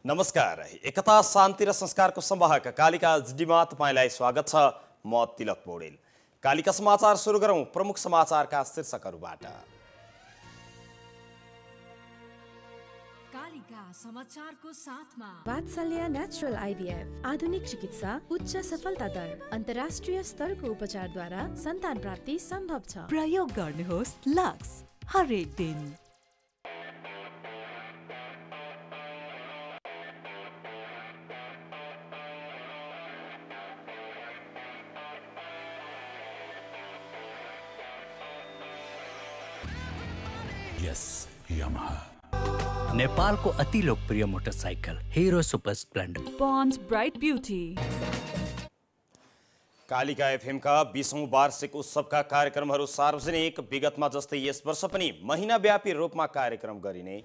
नमस्कार। एकता शान्ति र संस्कारको संवाहक कालिका एचडीमा तपाईलाई स्वागत छ। म तिलक पौडेल। कालिका समाचार सुरु गरौं प्रमुख समाचारका शीर्षकहरूबाट। कालिका समाचारको साथमा वात्सल्य नेचुरल आइभीएफ आधुनिक चिकित्सा उच्च सफलता दर अन्तर्राष्ट्रिय स्तरको उपचारद्वारा सन्तान प्राप्ति सम्भव छ। प्रयोग गर्नुहोस् लक्स हरेक दिन। नेपालको अति लोकप्रिय motorcycle Hero Super Splendor Pond's Bright Beauty. Kalika एफएमका 20औं वार्षिक उत्सवका कार्यक्रमहरू सार्वजनिक। विगतमा जस्तै यस वर्ष पनि महिनाव्यापी रूपमा कार्यक्रम गरिने।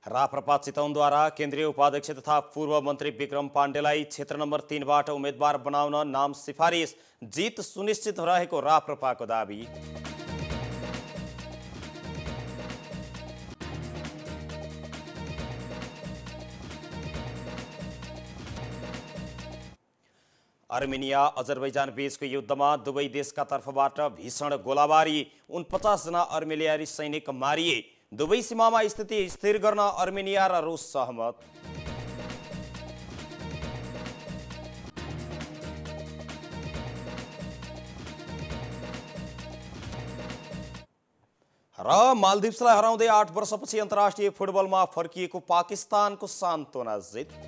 राप्रपा चितवनद्वारा केन्द्रीय उपाध्यक्ष तथा पूर्व मन्त्री विक्रम पाण्डेलाई क्षेत्र नम्बर 3 बाट उम्मेद्वार बनाउन नाम सिफारिस। जित सुनिश्चित रहेको राप्रपाको दाबी। अर्मेनिया अजरबैजान बीचको युद्धमा दुवै देशका तर्फबाट भीषण गोलाबारी। 49 जना अर्मेनियाली सैनिक मारिए। दुवै सीमामा स्थिति स्थिर गर्न अर्मेनिया र रुस सहमत। र मालदिप्सलाई हराउँदै 8 वर्षपछि अन्तर्राष्ट्रिय फुटबलमा फर्किएको पाकिस्तानको सान्त्वना जित।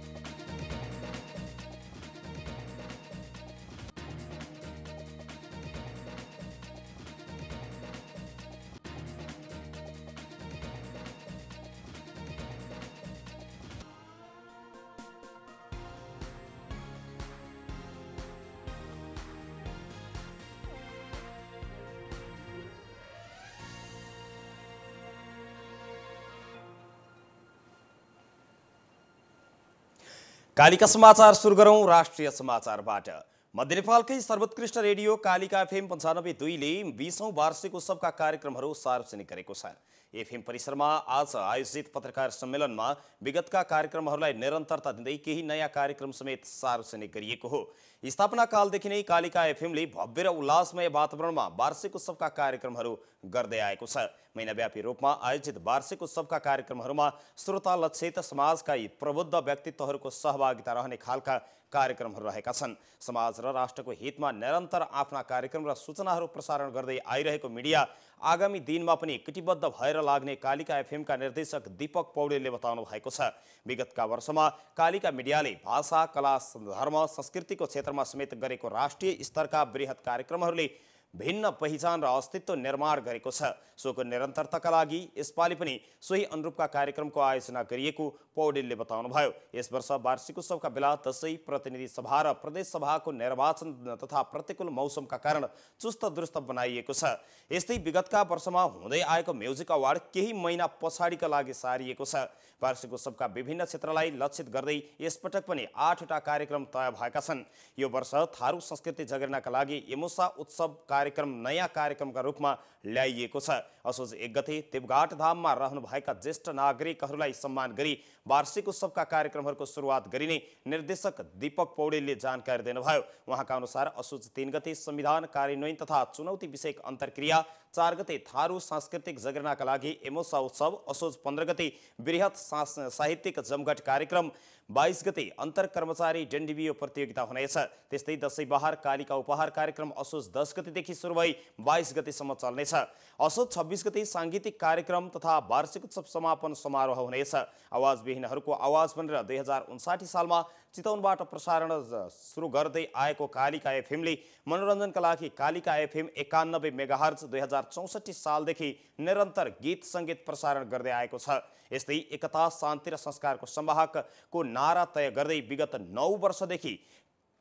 कालिका समाचार सुरु गरौं राष्ट्रिय समाचारबाट। मध्य नेपालकै सर्वोत्कृष्ट रेडियो कालिका एफएम 95.2 ले 20औं वार्षिक उत्सवका कार्यक्रमहरू सार्वजनिक गरेको छ। एफएम परिसरमा आज आयोजित पत्रकार सम्मेलनमा विगतका कार्यक्रमहरूलाई निरन्तरता दिँदै केही नयाँ कार्यक्रम समेत सार्वजनिक गरिएको हो। स्थापना कालदेखि नै कालिका एफएमले भव्य र उल्लासमय वातावरणमा वार्षिक उत्सवका कार्यक्रमहरू गर्दै आएको छ। महिनाव्यापी रूपमा आयोजित वार्षिक उत्सवका कार्यक्रमहरूमा श्रोता लक्षित समाजका प्रबुद्ध व्यक्तित्वहरूको सहभागिता रहने खालका कार्यक्रमहरू रहेका छन्। समाज र राष्ट्रको हितमा निरन्तर आफ्ना कार्यक्रम र सूचनाहरू प्रसारण गर्दै आइरहेको मिडिया आगामी दिनमा पनि कटिबद्ध भएर लाग्ने कालिका एफएमका निर्देशक दीपक पौडेलले बताउनु भएको छ। विगतका वर्षमा कालिका मिडियाले भाषा, कला, धर्म, संस्कृतिको क्षेत्रमा समेत गरेको राष्ट्रिय स्तरका बृहत कार्यक्रमहरूले भिन्न पहिचान र अस्तित्व निर्माण गरेको छ। सोको निरन्तरताका लागि यसपालि पनि सोही अनुरूपका कार्यक्रमको आयोजना गरिएको पौडेलले बताउनुभयो। यस वर्ष वार्षिक उत्सवका बेला दशैं, प्रतिनिधि सभा र प्रदेश सभाको निर्वाचन तथा प्रतिकूल मौसमका कारण चुस्त दुरुस्त बनाइएको छ। यस्तै विगतका वर्षमा हुँदै आएको म्युजिक अवार्ड केही महिना पछाडिका लागि सारिएको छ। वार्षिक उत्सवका विभिन्न क्षेत्रलाई लक्षित गर्दै यसपटक पनि 8 वटा कार्यक्रम तय भएका छन्। यो वर्ष थारू संस्कृति जगेर्नाका लागि यमुसा उत्सव कार्यक्रम नयाँ कार्यक्रमका रूपमा ल्याइएको छ। असोज 1 गते देवघाट धाममा रहनुभएका ज्येष्ठ नागरिकहरूलाई सम्मान गरी वार्षिक उत्सवका कार्यक्रमहरूको सुरुवात गरिने निर्देशक दीपक पौडेलले जानकारी दिनुभयो। उहाँका अनुसार असोज 3 गते संविधान कार्यान्वयन तथा चुनौती विषयक अन्तर्क्रिया, 4 गते थारू सांस्कृतिक जगेर्नाका लागि यमुसा उत्सव, असोज 15 गते बृहत साहित्यिक जमघट कार्यक्रम, 22 गते अन्तर कर्मचारी डन्डीबियो प्रतियोगिता हुनेछ। त्यस्तै दशैं बहार कालिका उपहार कार्यक्रम असोज 10 गतेदेखि सुरु भई 22 गतेसम्म चल्नेछ। असोज 26 गते सांगीतिक कार्यक्रम तथा वार्षिक उत्सव समापन समारोह हुनेछ। आवाजविहीनहरूको आवाज बनेर 2059 सालमा चितवनबाट प्रसारण सुरु गर्दै आएको कालिका एफएमले मनोरञ्जनका लागि कालिका एफएम 91 मेगाहर्ज 2064 सालदेखि निरन्तर गीत सङ्गीत प्रसारण गर्दै आएको छ। यस्तै एकता, शान्ति र संस्कारको संवाहकको नारा तय गर्दै विगत 9 वर्षदेखि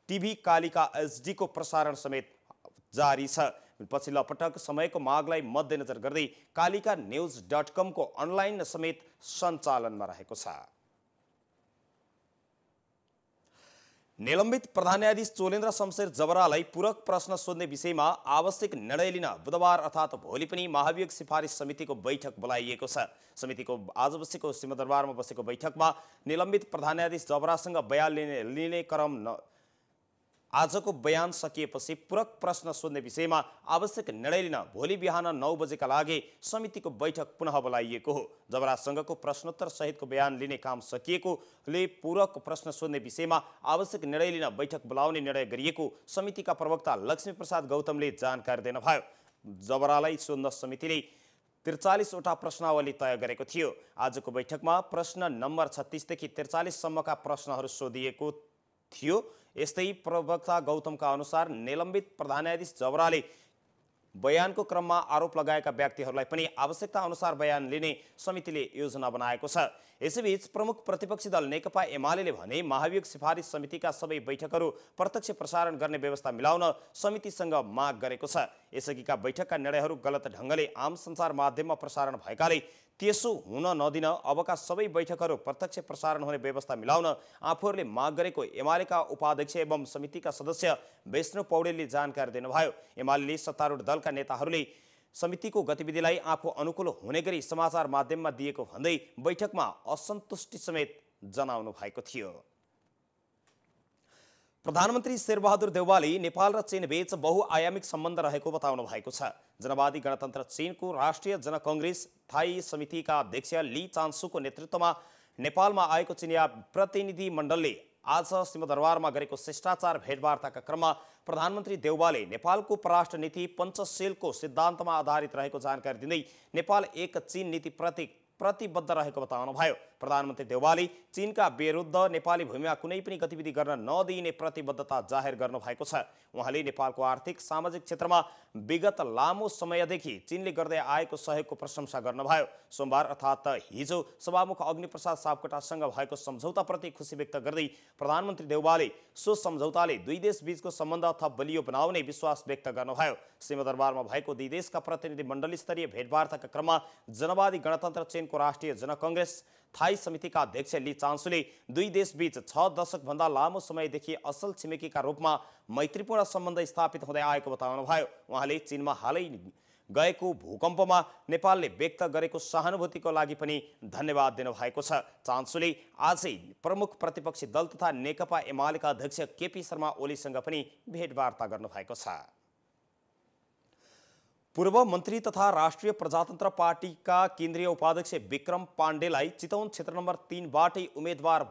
टिभी कालिका एचडी को प्रसारण समेत जारी छ। पछिल्ला पटक समयको मागलाई मध्यनजर गर्दै कालिका न्यूज.com को अनलाइन समेत सञ्चालनमा रहेको छ। निलम्बित प्रधान न्यायाधीश चोलेन्द्र शमशेर जबरालाई पूरक प्रश्न सोध्ने विषयमा आवश्यक निर्णय लिन बुधबार अर्थात् भोलि पनि महाभियोग सिफारिस समितिको बैठक बोलाइएको छ। समितिको आज बसेको सिंहदरबारमा बसेको बैठकमा निलम्बित प्रधान न्यायाधीश जबरासँग बयान लिने क्रम आजको बयान सकिएपछि पूरक प्रश्न सोध्ने विषयमा आवश्यक निर्णय लिन भोलि बिहान 9 बजेका लागि समितिको बैठक पुनः बोलाइएको हो। जबरासँगको प्रश्नोत्तर सहितको बयान लिने काम सकिएकोले पूरक प्रश्न सोध्ने विषयमा आवश्यक निर्णय लिन बैठक बोलाउने निर्णय गरिएको समितिका प्रवक्ता लक्ष्मीप्रसाद गौतमले जानकारी दिनुभयो। जबरालाई सोध्न समितिले 43 वटा प्रश्नावली तय गरेको थियो। आजको बैठकमा प्रश्न नम्बर 36 देखि 43 सम्मका प्रश्नहरू सोधिएको थियो। यस्तै प्रवक्ता गौतमका अनुसार निलम्बित प्रधान न्यायाधीश जबराले बयानको क्रममा आरोप लगाएका व्यक्तिहरूलाई पनि आवश्यकता अनुसार बयान लिने समितिले योजना बनाएको छ। यसैबीच प्रमुख प्रतिपक्षी दल नेकपा एमाले भने महाभियोग सिफारिस समितिका सबै बैठकहरू प्रत्यक्ष प्रसारण गर्ने व्यवस्था मिलाउन समितिसँग माग गरेको छ। यसअघिका बैठकका निर्णयहरू गलत ढङ्गले आम सञ्चार माध्यममा प्रसारण भएकाले त्यसो हुन नदिन अबका सबै बैठकहरू प्रत्यक्ष प्रसारण हुने व्यवस्था मिलाउन आफूहरूले माग गरेको एमालेका उपाध्यक्ष एवं समितिका सदस्य विष्णु पौडेलले जानकारी दिनुभयो। एमाले सत्तारूढ दलका नेताहरूले समितिको गतिविधिलाई आफू अनुकूल हुने गरी समाचार माध्यममा दिएको भन्दै बैठकमा असन्तुष्टि समेत जनाउनु भएको थियो। प्रधानमन्त्री शेरबहादुर देउवाले नेपाल र चीन बीच बहुआयामिक सम्बन्ध रहेको बताउनु भएको छ। जनवादी गणतन्त्र चीनको राष्ट्रिय जनकङ्ग्रेस थाई समितिका अध्यक्ष ली चान्सुको नेतृत्वमा नेपालमा आएको चिनिया प्रतिनिधि मण्डलले आज सिंहदरबारमा गरेको शिष्टाचार भेटवार्ताका क्रममा प्रधानमन्त्री देउवाले नेपालको परराष्ट्र नीति पञ्चशीलको सिद्धान्तमा आधारित रहेको जानकारी दिँदै नेपाल एक चीन नीति प्रति प्रतिबद्ध रहेको बताउनुभयो। प्रधानमन्त्री देउवाले चीनका विरुद्ध नेपाली भूमिमा कुनै पनि गतिविधि गर्न नदिइने प्रतिबद्धता जाहेर गर्नुभएको छ। उहाँले नेपालको आर्थिक सामाजिक क्षेत्रमा विगत लामो समयदेखि चीनले गर्दै आएको सहयोगको प्रशंसा गर्नुभयो। सोमबार अर्थात् हिजो सभामुख अग्निप्रसाद सापकोटासँग भएको सम्झौताप्रति खुसी व्यक्त गर्दै प्रधानमन्त्री देउवाले सो सम्झौताले दुई देशबीचको सम्बन्ध थप बलियो बनाउने विश्वास व्यक्त गर्नुभयो। सिंहदरबारमा भएको दुई देशका प्रतिनिधि मण्डल स्तरीय भेटवार्ताका क्रममा जनवादी गणतन्त्र चीनको राष्ट्रिय जनकङ्ग्रेस थाई समितिका अध्यक्ष ली चान्सुले दुई देशबीच 6 दशकभन्दा लामो समयदेखि असल छिमेकीका रूपमा मैत्रीपूर्ण सम्बन्ध स्थापित हुँदै आएको बताउनुभयो। उहाँले चीनमा हालै गएको भूकम्पमा नेपालले व्यक्त गरेको सहानुभूतिको लागि पनि धन्यवाद दिनुभएको छ। चान्सुले आजै प्रमुख प्रतिपक्षी दल तथा नेकपा एमालेका अध्यक्ष केपी शर्मा ओलीसँग पनि भेटवार्ता गर्नुभएको छ। पूर्व मन्त्री तथा राष्ट्रिय प्रजातन्त्र पार्टीका केन्द्रीय उपाध्यक्ष विक्रम पाण्डेलाई चितवन क्षेत्र नम्बर 3 बाटै उम्मेदवार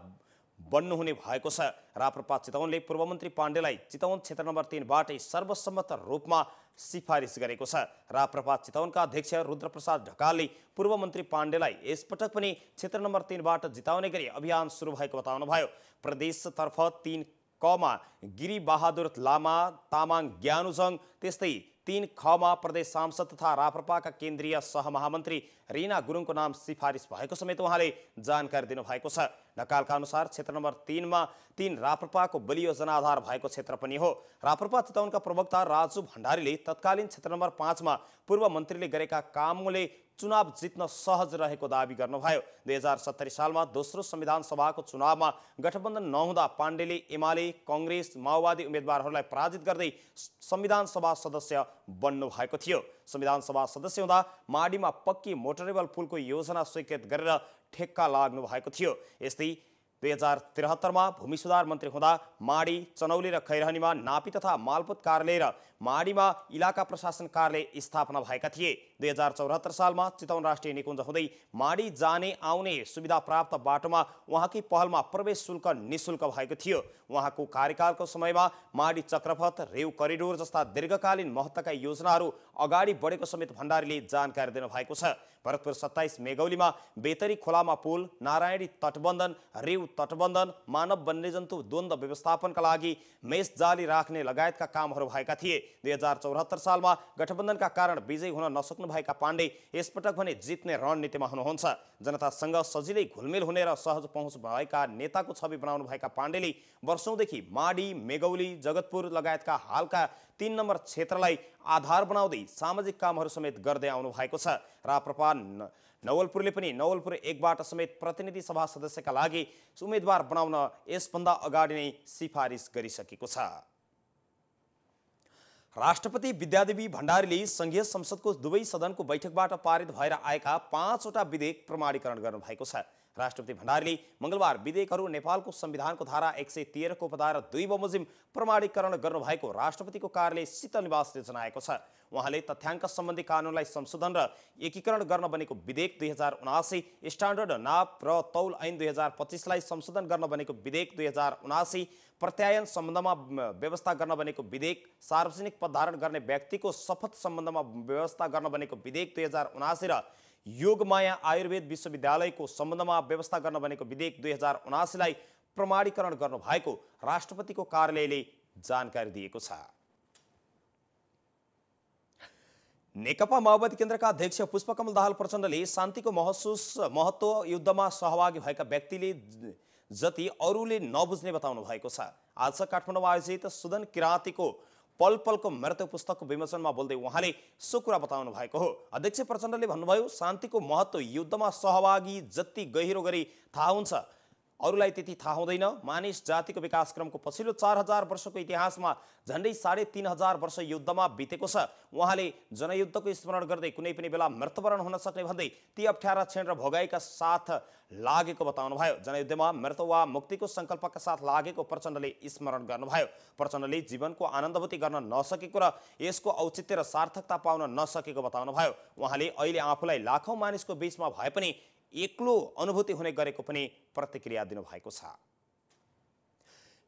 बन्नुहुने भएको छ। राप्रपा चितवनले पूर्व मन्त्री पाण्डेलाई चितवन क्षेत्र नम्बर 3 बाटै सर्वसम्मत रूपमा सिफारिस गरेको छ। राप्रपा चितवनका अध्यक्ष रुद्रप्रसाद ढकालले पूर्व मन्त्री पाण्डेलाई यसपटक पनि क्षेत्र नम्बर 3 बाट जिताउने गरी अभियान सुरु भएको बताउनुभयो। प्रदेशतर्फ 3 कमा गिरिबहादुर लामा तामाङ ज्ञानुजङ, त्यस्तै 3 खमा प्रदेश सांसद तथा राप्रपाका केन्द्रीय सहमहामन्त्री रिना गुरुङको नाम सिफारिस भएको समेत उहाँले जानकारी दिनुभएको छ। ढकालका अनुसार क्षेत्र नम्बर 3 मा 3 राप्रपाको बलियो जनाधार भएको क्षेत्र पनि हो। राप्रपा चितवनका प्रवक्ता राजु भण्डारीले तत्कालीन क्षेत्र नम्बर 5 मा पूर्व मन्त्रीले गरेका कामले चुनाव जित्न सहज रहेको दावी गर्नुभयो। 2070 सालमा दोस्रो संविधान सभाको चुनावमा गठबन्धन नहुँदा पाण्डेले एमाले, कांग्रेस, माओवादी उम्मेदवारहरूलाई पराजित गर्दै संविधान सभा सदस्य बन्नु भएको थियो। संविधान सभा सदस्य हुँदा माडीमा पक्की मोटरेबल पुलको योजना स्वीकृत गरेर ठेक्का लाग्नु भएको थियो। यस्तै 2073 मा भूमि सुधार मन्त्री हुँदा माडी, चनौली र खैरहनीमा नापी तथा मालपोत कार्यालय र माडीमा इलाका प्रशासन कार्यालय स्थापना भएका थिए। 2074 सालमा चितवन राष्ट्रिय निकुञ्ज हुँदै माडी जाने आउने सुविधा प्राप्त बाटोमा उहाँकै पहलमा प्रवेश शुल्क निःशुल्क भएको थियो। उहाँको कार्यकालको समयमा माडी चक्रपथ, रेउ करिडोर जस्ता दीर्घकालीन महत्त्वका योजनाहरू अगाडि बढेको समेत भण्डारीले जानकारी दिनुभएको छ। भरतपुर 27 मेगौलीमा बेतरी खोलामा पुल, नारायणी तटबन्धन, रेउ तटबन्धन, मानव वन्यजन्तु द्वन्द्व व्यवस्थापनका लागि मेष जाली राख्ने लगायतका कामहरू भएका थिए। 2074 सालमा गठबन्धनका कारण विजयी हुन नसक्नु भएका पाण्डे यसपटक भने जित्ने रणनीतिमा हुनुहुन्छ। जनतासँग सजिलै घुलमेल हुने र सहज पहुँच भएका नेताको छवि बनाउनु भएका पाण्डेले वर्षौंदेखि माडी, मेगौली, जगतपुर लगायतका हालका 3 नम्बर क्षेत्रलाई आधार बनाउँदै सामाजिक कामहरू समेत गर्दै आउनु भएको छ। राप्रपा नवलपुरले पनि नवलपुर 1बाट समेत प्रतिनिधि सभा सदस्यका लागि उम्मेदवार बनाउन यसभन्दा अगाडि नै सिफारिस गरिसकेको छ। राष्ट्रपति विद्यादेवी भण्डारीले संघीय संसदको दुवै सदनको बैठकबाट पारित भएर आएका 5वटा विधेयक प्रमाणीकरण गर्नुभएको छ। राष्ट्रपति भण्डारीले मंगलबार विधेयकहरू नेपालको संविधानको धारा 113 को उपधारा 2 बमोजिम प्रमाणीकरण गर्नुभएको राष्ट्रपतिको कार्यालय शीतल निवासले जनाएको छ। उहाँले तथ्याङ्क सम्बन्धी कानुनलाई संशोधन र एकीकरण गर्न बनेको विधेयक 2079, स्ट्यान्डर्ड नाप र तौल ऐन 2025 लाई संशोधन गर्न बनेको विधेयक 2079, प्रत्यायन सम्बन्धमा व्यवस्था गर्न बनेको विधेयक, सार्वजनिक पद धारण गर्ने व्यक्तिको शपथ सम्बन्धमा व्यवस्था गर्न बनेको विधेयक 2079 र योगमाया आयुर्वेद विश्वविद्यालयको सम्बन्धमा व्यवस्था गर्न बनेको विधेयक 2079 लाई प्रमाणीकरण गर्नुभएको राष्ट्रपतिको कार्यालयले जानकारी दिएको छ। नेकपा माओवादी केन्द्रका अध्यक्ष पुष्पकमल दाहाल प्रचण्डले शान्तिको महत्व युद्धमा सहभागी भएका व्यक्तिले जति अरूले नबुझ्ने बताउनु भएको छ। आज काठमाडौँमा आयोजित सुदन किराँतीको पल पलको मृत्यु पुस्तकको विमोचनमा बोल्दै उहाँले सो कुरा बताउनु भएको हो। अध्यक्ष प्रचण्डले भन्नुभयो, शान्तिको महत्व युद्धमा सहभागी जति गहिरो गरी थाहा हुन्छ अरूलाई त्यति थाहा हुँदैन। मानिस जातिको विकासक्रमको पछिल्लो 4000 वर्षको इतिहासमा झन्डै 3500 वर्ष युद्धमा बितेको छ। उहाँले जनयुद्धको स्मरण गर्दै कुनै पनि बेला मृत्युवरण हुन सक्ने भन्दै ती अप्ठ्यारा क्षण र भोगाइका साथ लागेको बताउनु भयो। जनयुद्धमा मृत्यु वा मुक्तिको संकल्पका साथ लागेको प्रचण्डले स्मरण गर्नुभयो। प्रचण्डले जीवनको आनन्दभूति गर्न नसकेको र यसको औचित्य र सार्थकता पाउन नसकेको बताउनु भयो। उहाँले अहिले आफूलाई लाखौं मानिसको बीचमा भए पनि एक्लो अनुभूति हुने गरेको पनि प्रतिक्रिया दिनुभएको छ।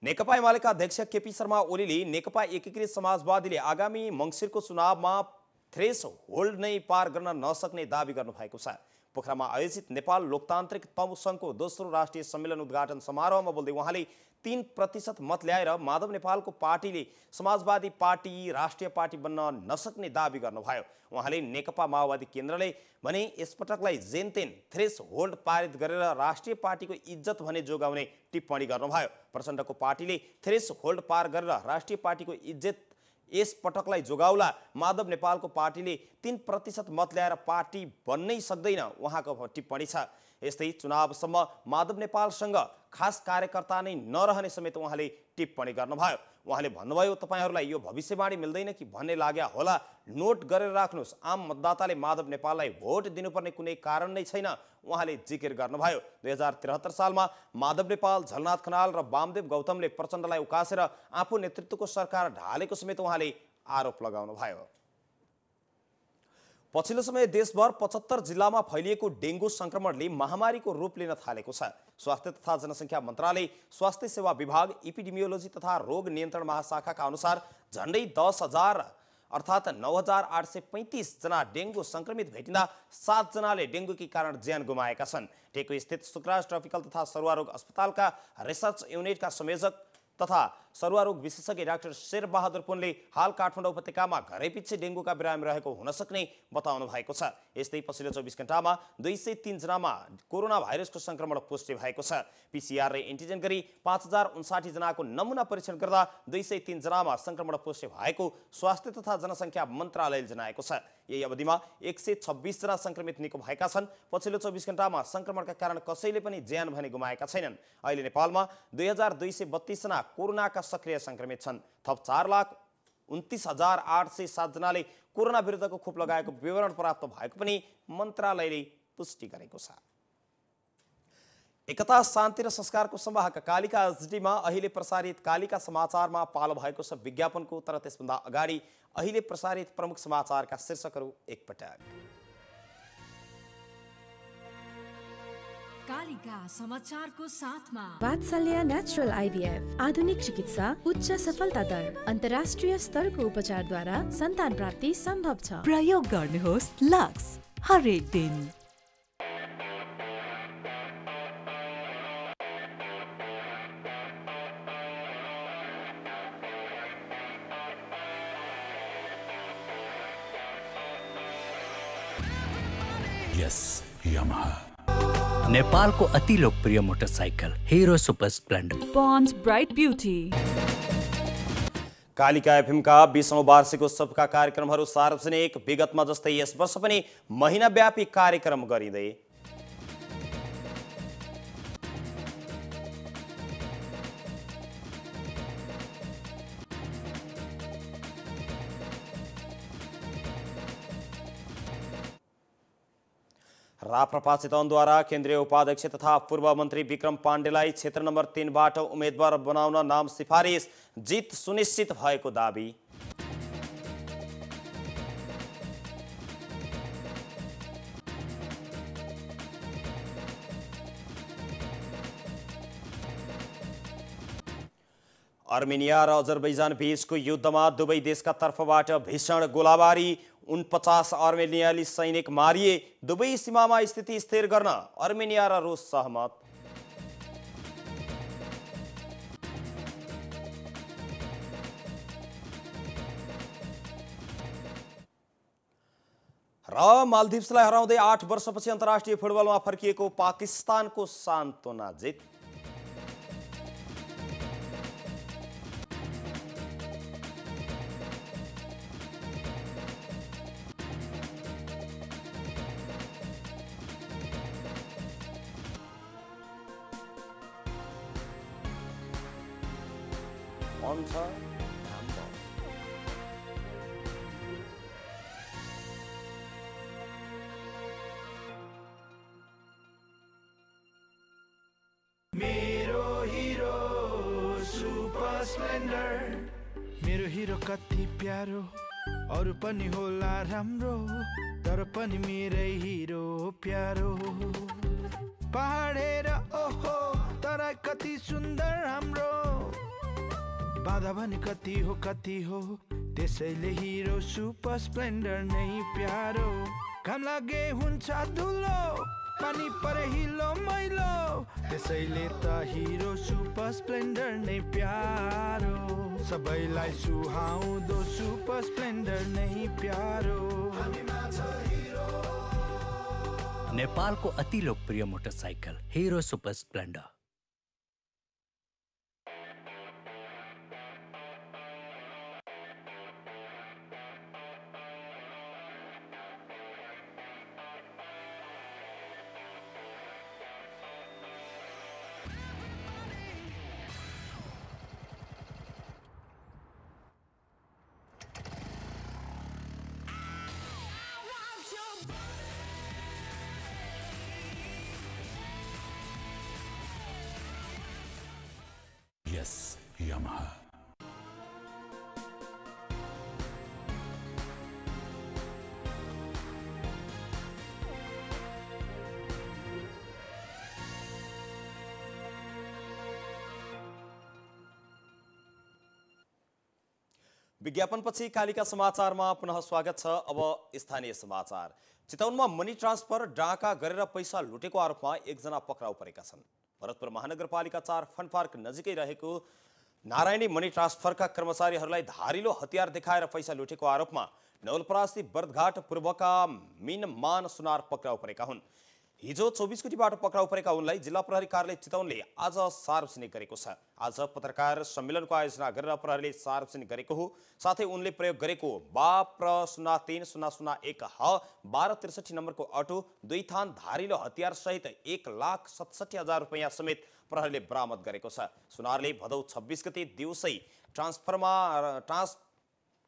नेकपा एमालेका अध्यक्ष केपी शर्मा ओलीले नेकपा एकीकृत समाजवादीले आगामी मङ्सिरको चुनावमा थ्रेस होल्ड नै पार गर्न नसक्ने दावी गर्नुभएको छ। पोखरामा आयोजित नेपाल लोकतान्त्रिक तमु संघको दोस्रो राष्ट्रिय सम्मेलन उद्घाटन समारोहमा बोल्दै उहाँले 3% मत ल्याएर माधव नेपालको पार्टीले समाजवादी पार्टी राष्ट्रिय पार्टी बन्न नसक्ने दावी गर्नुभयो। उहाँले नेकपा माओवादी केन्द्रले भने यसपटकलाई जेनतेन थ्रेस होल्ड पारित गरेर राष्ट्रिय पार्टीको इज्जत भने जोगाउने टिप्पणी गर्नुभयो। प्रचण्डको पार्टीले थ्रेस होल्ड पार गरेर राष्ट्रिय पार्टीको इज्जत यस पटकलाई जोगाउला, माधव नेपालको पार्टीले 3% मत ल्याएर पार्टी बन्नै सक्दैन उहाँको टिप्पणी छ। यस्तै चुनावसम्म माधव नेपालसँग खास कार्यकर्ता नै नरहने समेत उहाँले टिप्पणी गर्नुभयो। उहाँले भन्नुभयो, तपाईहरूलाई यो भविष्यवाणी मिल्दैन कि भन्ने लाग्या होला, नोट गरेर राख्नुहोस्, आम मतदाताले माधव नेपाललाई भोट दिनुपर्ने कुनै कारण नै छैन उहाँले जिकिर गर्नुभयो। 2073 सालमा माधव नेपाल, झलनाथ खनाल र वामदेव गौतमले प्रचण्डलाई उकासेर आफू नेतृत्वको सरकार ढालेको समेत उहाँले आरोप लगाउनुभयो। पछिल्लो समय देशभर 75 जिल्लामा फैलिएको डेंगू संक्रमणले महामारीको रूप लिन थालेको छ। स्वास्थ्य तथा जनसङ्ख्या मन्त्रालय, स्वास्थ्य सेवा विभाग, एपिडेमियोलोजी तथा रोग नियन्त्रण महाशाखाका अनुसार झन्डै 10,000 अर्थात् 9,835 जना डेंगू संक्रमित भेटिँदा 7 जनाले डेंगूकी कारण ज्यान गुमाएका छन्। टेकु स्थित सुक्राज ट्रपिकल तथा सरुवा रोग अस्पतालका रिसर्च युनिटका संयोजक तथा सरुवा रोग विशेषज्ञ डाक्टर शेरबहादुर पुनले हाल काठमाडौँ उपत्यकामा घरैपिच्छे डेंगूका बिरामी रहेको हुन सक्ने बताउनु भएको छ। यस्तै पछिल्लो 24 घण्टामा 203 जनामा कोरोना भाइरसको संक्रमण पुष्टि भएको छ। पीसीआर र एन्टिजेन गरी 5059 जनाको नमुना परीक्षण गर्दा 203 जनामा संक्रमण पुष्टि भएको स्वास्थ्य तथा जनसङ्ख्या मन्त्रालयले जनाएको छ। यही अवधिमा 126 जना संक्रमित निको भएका छन्। पछिल्लो 24 घण्टामा संक्रमणका कारण कसैले पनि ज्यान भने गुमाएका छैनन्। अहिले नेपालमा 2232 जना कोरोनाका सक्रिय संक्रमित छन्। थप 4,29,807 जनाले कोरोना विरुद्धको खोप लगाएको विवरण प्राप्त भएको पनि मन्त्रालयले पुष्टि गरेको छ। एकता, शान्ति र संस्कारको संवाहक कालिका एचडीमा अहिले प्रसारित कालिका समाचारमा पालो भएको छ विज्ञापनको। तर त्यसभन्दा अगाडि अहिले प्रसारित प्रमुख समाचारका शीर्षकहरू एकपटक। कालिका समाचारको साथमा वात्सल्य नेचुरल आइभीएफ आधुनिक चिकित्सा, उच्च सफलता दर, अन्तर्राष्ट्रिय स्तरको उपचारद्वारा सन्तान प्राप्ति सम्भव छ। प्रयोग गर्नुहोस् लक्स हरेक दिन। यस यामाहा नेपालको अति लोकप्रिय motorcycle Hero Super Splendor. Pond's Bright Beauty. Kalika एफएमका 20औं वार्षिक उत्सवका कार्यक्रमहरू सार्वजनिक। विगतमा जस्तै यस वर्ष पनि महिनाव्यापी कार्यक्रम गरिँदै राप्रपा चितवनद्वारा केन्द्रीय उपाध्यक्ष तथा पूर्व मन्त्री विक्रम पाण्डेलाई क्षेत्र नम्बर 3बाट उम्मेद्वार बनाउन नाम सिफारिस, जित सुनिश्चित भएको दाबी। अर्मेनिया र अजरबैजान बीचको युद्धमा दुवै देशका तर्फबाट भीषण गोलाबारी, 49 अर्मेनियाली सैनिक मारिए। दुवै सीमामा स्थिति स्थिर गर्न अर्मेनिया र रुस सहमत। र मालदिप्सलाई हराउँदै 8 वर्षपछि अन्तर्राष्ट्रिय फुटबलमा फर्किएको पाकिस्तानको सान्त्वना जित। मेरो हिरो कति प्यारो, अरू पनि होला राम्रो, तर पनि मेरै हिरो प्यारो। पहाड हेर ओहो, तर कति सुन्दर हाम्रो, बाधा पनि कति हो, त्यसैले हिरो सुपर स्प्लेन्डर नै प्यारो। घाम लागे हुन्छ धुलो, पानी परे हिलो मैलो, त्यसैले त हिरो सुपर स्प्लेन्डर नै प्यारो। सबैलाई सुहाउँदो सुपर स्प्लेन्डर नै प्यारो। नेपालको अति लोकप्रिय motorcycle Hero Super Splendor. Yamaha. विज्ञापनपछि कालिका समाचारमा पुनः स्वागत छ। अब स्थानीय समाचार। चितवनमा मनी ट्रान्सफर डाका गरेर पैसा लुटेको आरोपमा एकजना पक्राउ परेका छन्। भरतपुर महानगरपालिका 4 फन पार्क नजिकै रहेको नारायणी मनी ट्रान्सफरका कर्मचारीहरूलाई धारिलो हतियार देखाएर पैसा लुटेको आरोपमा नवलपरासी बर्दघाट पूर्वका मिनमान सुनार पक्राउ परेका हुन्। हिजो 24 कोटीबाट पक्राउ परेका उनलाई जिल्ला प्रहरी कार्यालय चितवनले आज सार्वजनिक गरेको छ। आज पत्रकार सम्मेलनको आयोजना गरेर प्रहरीले सार्वजनिक गरेको हो। साथै उनले प्रयोग गरेको बाप्र 030001 ह 1263 नम्बरको अटो, 2 थान धारिलो हतियार सहित 1,67,000 रुपैयाँ समेत प्रहरीले बरामद गरेको छ। सुनारले भदौ 26 गते दिउँसै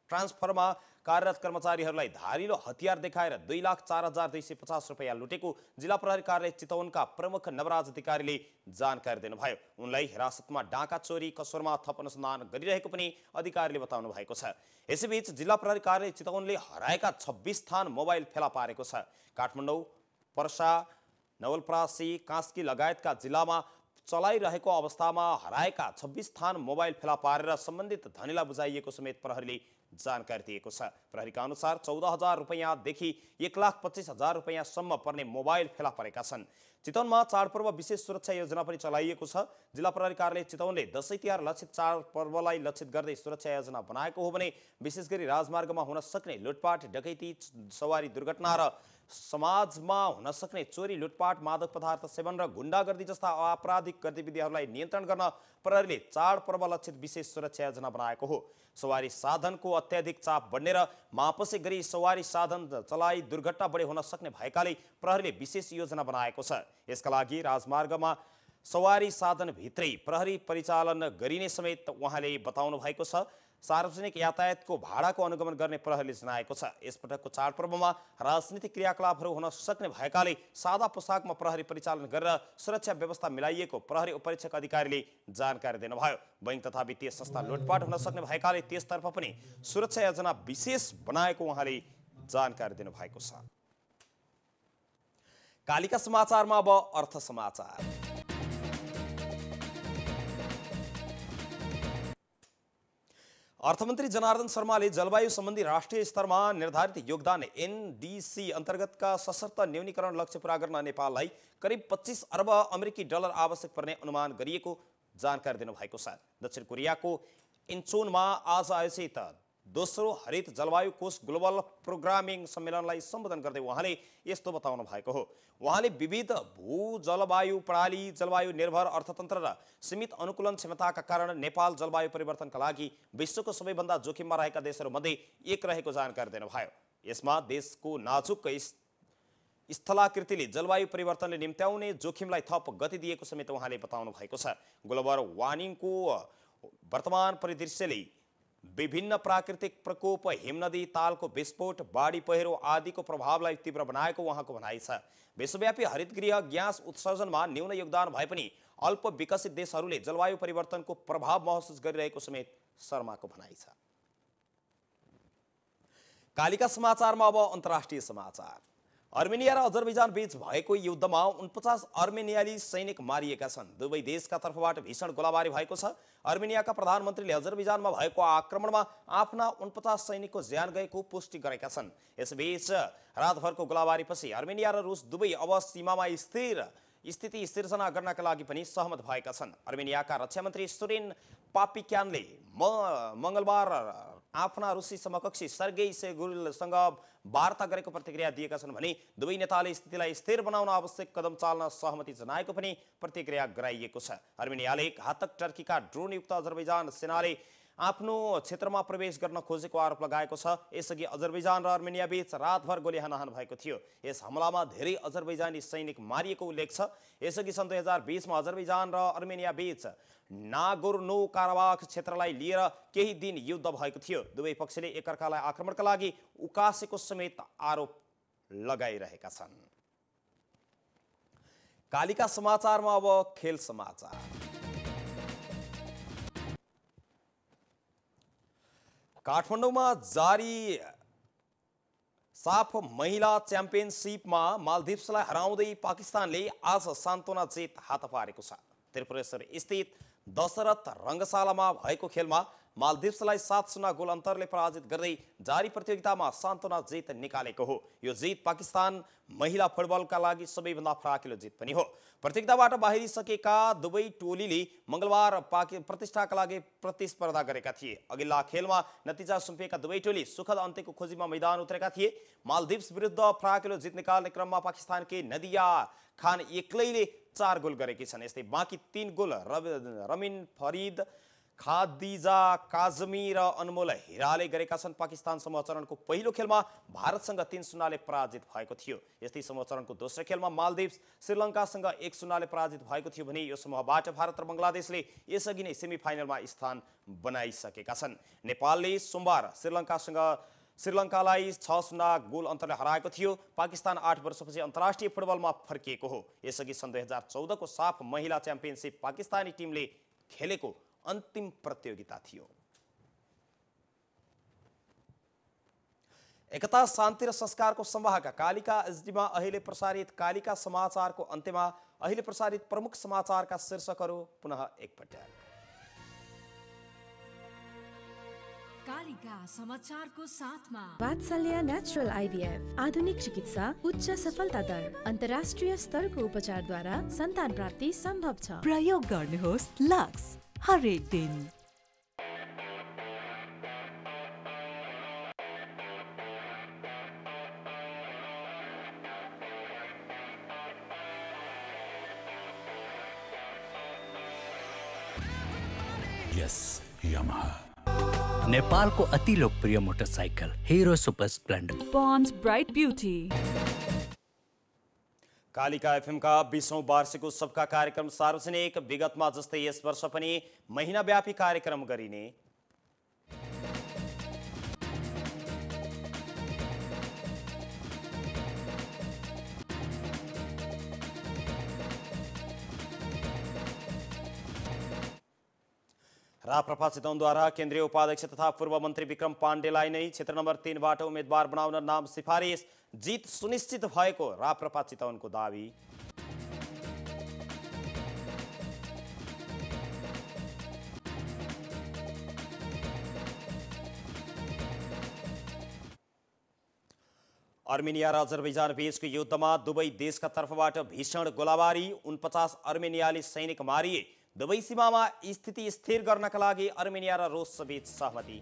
ट्रान्सफरमा कार्यरत कर्मचारीहरूलाई धारिलो हतियार देखाएर 2,04,250 रुपैयाँ लुटेको जिल्ला प्रहरी कार्यालय चितवनका प्रमुख नवराज अधिकारीले जानकारी दिनुभयो। उनलाई हिरासतमा डाका चोरी कसुरमा थप अनुसन्धान गरिरहेको पनि अधिकारीले बताउनु भएको छ। यसैबीच जिल्ला प्रहरी कार्यालय चितवनले हराएका 26 थान मोबाइल फेला पारेको छ। काठमाडौँ, पर्सा, नवलपरासी, कास्की लगायतका जिल्लामा चलाइरहेको अवस्थामा हराएका 26 थान मोबाइल फेला पारेर सम्बन्धित धनीलाई बुझाइएको समेत प्रहरीले जानकारी दिएको छ। प्रहरीका अनुसार 14,000 रुपैयाँदेखि 1,25,000 रुपैयाँसम्म पर्ने मोबाइल फेला परेका छन्। चितवनमा चाडपर्व विशेष सुरक्षा योजना पनि चलाइएको छ। जिल्ला प्रहरी कार्यालय चितवनले दशैं तिहार लक्षित चाडपर्वलाई लक्षित गर्दै सुरक्षा योजना बनाएको हो भने विशेष गरी राजमार्गमा हुन सक्ने लुटपाट, डकैती, सवारी दुर्घटना र समाजमा हुन सक्ने चोरी, लुटपाट, मादक पदार्थ सेवन र गुण्डागर्दी जस्ता आपराधिक गतिविधिहरूलाई नियन्त्रण गर्न प्रहरीले चाडपर्व लक्षित विशेष सुरक्षा योजना बनाएको हो। सवारी साधनको अत्याधिक चाप बढ्ने र मापसे गरी सवारी साधन चलाई दुर्घटना बढी हुन सक्ने भएकाले प्रहरीले विशेष योजना बनाएको छ। यसका लागि राजमार्गमा सवारी साधन भित्रै प्रहरी परिचालन गरिने समेत उहाँले बताउनु भएको छ। सार्वजनिक यातायातको भाडाको अनुगमन गर्ने प्रहरीले जनाएको छ। यसपटकको चाडपर्वमा राजनीतिक क्रियाकलापहरू हुन सक्ने भएकाले सादा पोसाकमा प्रहरी परिचालन गरेर सुरक्षा व्यवस्था मिलाइएको प्रहरी उपरीक्षक अधिकारीले जानकारी दिनुभयो। बैंक तथा वित्तीय संस्था लुटपाट हुन सक्ने भएकाले त्यसतर्फ पनि सुरक्षा योजना विशेष बनाएको उहाँले जानकारी दिनुभएको छ। कालिका समाचारमा अब अर्थ समाचार। अर्थमन्त्री जनार्दन शर्माले जलवायु सम्बन्धी राष्ट्रिय स्तरमा निर्धारित योगदान एनडीसी अन्तर्गतका सशर्त न्यूनीकरण लक्ष्य पूरा गर्न नेपाललाई करिब 25 अर्ब अमेरिकी डलर आवश्यक पर्ने अनुमान गरिएको जानकारी दिनुभएको छ। दक्षिण कोरियाको इन्चोनमा आज आयोजित दोस्रो हरित जलवायु कोष ग्लोबल प्रोग्रामिङ सम्मेलनलाई सम्बोधन गर्दै उहाँले यस्तो बताउनु भएको हो। उहाँले विविध भू जलवायु प्रणाली, जलवायु निर्भर अर्थतन्त्र र सीमित अनुकूलन क्षमताका कारण नेपाल जलवायु परिवर्तनका लागि विश्वको सबैभन्दा जोखिममा रहेका देशहरूमध्ये एक रहेको जानकारी दिनुभयो। यसमा देशको नाजुक स्थलाकृतिले जलवायु परिवर्तनले निम्त्याउने जोखिमलाई थप गति दिएको समेत उहाँले बताउनु भएको छ। ग्लोबल वार्मिङको वर्तमान परिदृश्यले विभिन्न प्राकृतिक प्रकोप, हिमनदी तालको विस्फोट, बाढी पहिरो आदिको प्रभावलाई तीव्र बनाएको उहाँको भनाइ छ। विश्वव्यापी हरितगृह ग्यास उत्सर्जनमा न्यून योगदान भए पनि अल्प विकसित देशहरूले जलवायु परिवर्तनको प्रभाव महसुस गरिरहेको समेत शर्माको भनाइ छ। कालिका समाचारमा अब अन्तर्राष्ट्रिय समाचार। अर्मेनिया र अजरबैजान बीच भएको युद्धमा 49 अर्मेनियाली सैनिक मारिएका छन्। दुवै देशका तर्फबाट भीषण गोलाबारी भएको छ। अर्मेनियाका प्रधानमन्त्रीले अजरबैजानमा भएको आक्रमणमा आफ्ना 49 सैनिकको ज्यान गएको पुष्टि गरेका छन्। यसबीच रातभरको गोलाबारीपछि अर्मेनिया र रुस दुवै अब सीमामा स्थिति सिर्जना गर्नका लागि पनि सहमत भएका छन्। अर्मेनियाका रक्षा मन्त्री सुरेन पापिक्यानले मङ्गलबार आफ्ना रुसी समकक्षी सर्गेई सेगुलसँग वार्ता गरेको प्रतिक्रिया दिएका छन् भने दुवै नेताले स्थितिलाई स्थिर बनाउन आवश्यक कदम चाल्न सहमति जनाएको पनि प्रतिक्रिया गराइएको छ। अर्मेनियाले घातक टर्कीका ड्रोनयुक्त अजरबैजान सेनाले आफ्नो क्षेत्रमा प्रवेश गर्न खोजेको आरोप लगाएको छ। यसअघि अजरबैजान र अर्मेनिया बीच रातभर गोली हानाहान भएको थियो। यस हमलामा धेरै अजरबैजानी सैनिक मारिएको उल्लेख छ। यसअघि सन् 2020 मा अजरबैजान र अर्मेनिया बीच नागोर्नो काराबाख क्षेत्रलाई लिएर केही दिन युद्ध भएको थियो। दुवै पक्षले एकअर्कालाई आक्रमणका लागि उकासेको समेत आरोप लगाइरहेका छन्। कालिका समाचारमा अब खेल समाचार। काठमाडौँमा जारी साफ महिला च्याम्पियनसिपमा मालदिप्सलाई हराउँदै पाकिस्तानले आज सान्त्वना जित हात पारेको छ। त्रिपुरेश्वर स्थित दशरथ रङ्गशालामा भएको खेलमा मालदिप्सलाई 7-0 गोल अन्तरले पराजित गर्दै जारी प्रतियोगितामा सान्त्वना जित निकालेको हो। यो जित पाकिस्तान महिला फुटबलका लागि सबैभन्दा फराकिलो जित पनि हो। प्रतियोगिताबाट बाहिरिसकेका दुवै टोलीले मंगलबार प्रतिष्ठाका लागि प्रतिस्पर्धा गरेका थिए। अघिल्ला खेलमा नतिजा सुम्पिएका दुवै टोली सुखद अन्त्यको खोजीमा मैदान उत्रेका थिए। मालदिप्स विरुद्ध फराकिलो जित निकाल्ने क्रममा पाकिस्तानकी नदिया खान एक्लैले 4 गोल गरेकी छन्। यस्तै बाँकी 3 goal ramen Farid, Khadija Kazmi र अनमोल हिराले गरेका छन्। पाकिस्तान समूह चरणको पहिलो खेलमा भारतसँग 3-0 ले पराजित भएको थियो। यस्तै समूह चरणको दोस्रो खेलमा मालदिप्स श्रीलङ्कासँग 1-0 ले पराजित भएको थियो भने यो समूहबाट भारत र बङ्गलादेशले यसअघि नै सेमिफाइनलमा स्थान बनाइसकेका छन्। नेपालले सोमबार श्रीलङ्कालाई 6-0 गोल अन्तरले हराएको थियो। पाकिस्तान 8 वर्षपछि अन्तर्राष्ट्रिय फुटबलमा फर्किएको हो। यसअघि सन् 2014 को साफ महिला च्याम्पियनसिप पाकिस्तानी टिमले खेलेको अन्तिम प्रतियोगिता थियो। एकता, शान्ति र संस्कारको संवाहक कालिका एचडीमा अहिले प्रसारित कालिका समाचारको अन्त्यमा अहिले प्रसारित प्रमुख समाचारका शीर्षकहरू पुनः एकपटक। कालिका समाचारको साथमा वात्सल्य नेचुरल आइभीएफ आधुनिक चिकित्सा, उच्च सफलता दर, अन्तर्राष्ट्रिय स्तरको उपचारद्वारा सन्तान प्राप्ति सम्भव छ। प्रयोग गर्नुहोस् लक्स हरेक दिन। यामाहा। नेपालको अति लोकप्रिय motorcycle Hero Super Splendor. Pond's Bright Beauty। Kalika FM का 20औं वार्षिक उत्सवका कार्यक्रम सार्वजनिक। विगतमा जस्तै यस वर्ष पनि महिनाव्यापी कार्यक्रम गरिने। राप्रपा चितवनद्वारा केन्द्रीय उपाध्यक्ष तथा पूर्व मन्त्री विक्रम पाण्डेलाई नै क्षेत्र नम्बर 3 बाट उम्मेदवार बनाउन नाम सिफारिस। जित सुनिश्चित भएको राप्रपा चितवनको दावी। अर्मेनिया र अजरबैजान बीचको युद्धमा दुवै देशका तर्फबाट भीषण गोलाबारी। 49 अर्मेनियाली सैनिक मारिए। दुवै सीमामा स्थिति स्थिर गर्नका लागि अर्मेनिया र रुस बीच सहमति।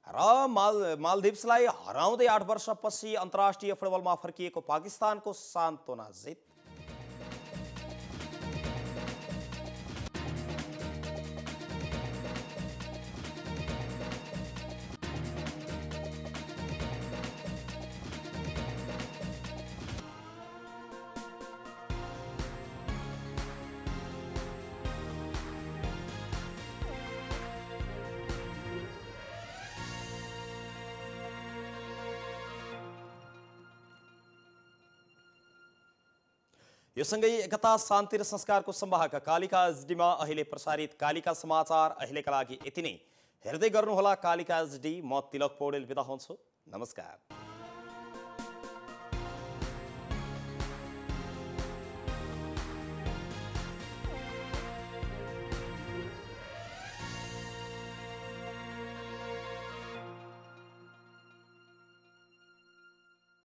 र मालदिप्सलाई हराउँदै 8 वर्षपछि अन्तर्राष्ट्रिय फुटबलमा फर्किएको पाकिस्तानको सान्तोना जित। यो सँगै एकता शान्ति र संस्कारको संवाहक कालिका एचडीमा अहिले प्रसारित कालिका समाचार अहिलेका लागि यति नै। हेर्दै गर्नुहोला कालिका एचडी। म तिलक पौडेल बिदा हुन्छु। नमस्कार।